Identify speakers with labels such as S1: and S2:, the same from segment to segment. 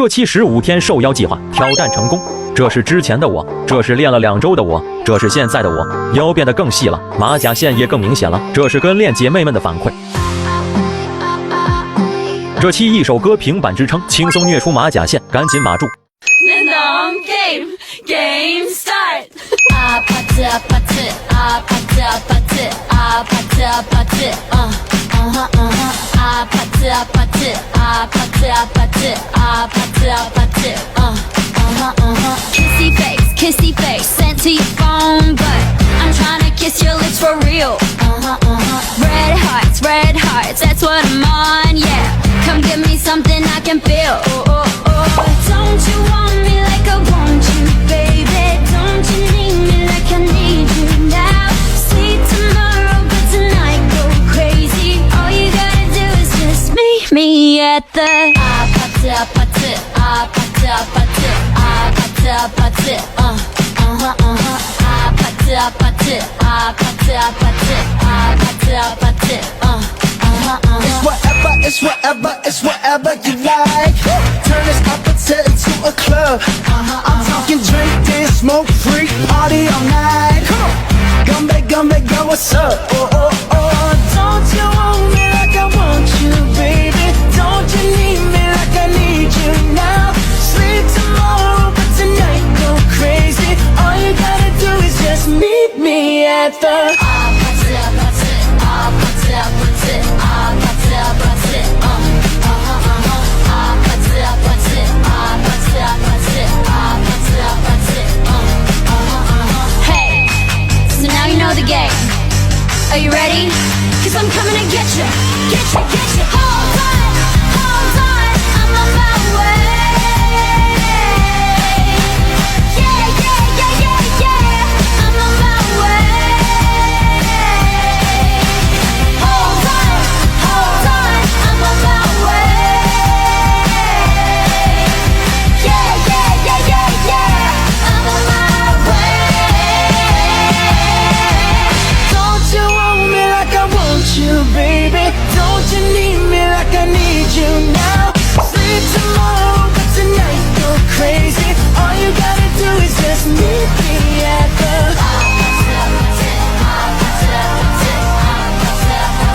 S1: 这期15天受邀计划挑战成功，这是之前的我，这是练了2周的我，这是现在的我，腰变得更细了，马甲线也更明显了，这是跟练姐妹们的反馈。这期一首歌平板支撑，轻松虐出马甲线，赶紧码住。
S2: Game start. Kissy face, sent to your phone, but I'm trying to kiss your lips for real. Red hearts, that's what I'm on, yeah. Come give me something I can feel. Don't you want me like I want you, baby? Don't you need me like I need you now? Sleep tomorrow, but tonight go crazy. All you gotta do is just meet me at the
S3: It's whatever you like. Turn this opposite into a club. I'm talking drink, dance, smoke, freak, party all night. Come back, girl, what's up? Don't you want me like I want you, baby? Don't you need me like I need you now? Sleep tomorrow, but tonight go crazy. All you gotta do is just meet me at the
S2: Hey, so now you know the game. Are you ready? 'Cause I'm coming to get you. Hold on, I'm on my way. Yeah, I'm on my way. Hold on, I'm on my way. Yeah, I'm on my way.
S3: Don't you want me like I want you, baby? Don't you need me like I need you now? Sleep tomorrow, but tonight go crazy. All you gotta do is just meet me at the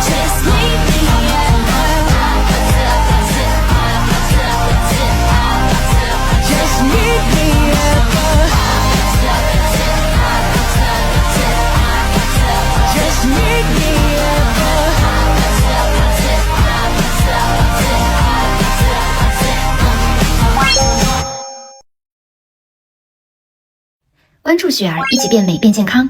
S2: Just meet me at
S3: just meet me at the just meet me at the
S4: 关注雪儿，一起变美变健康。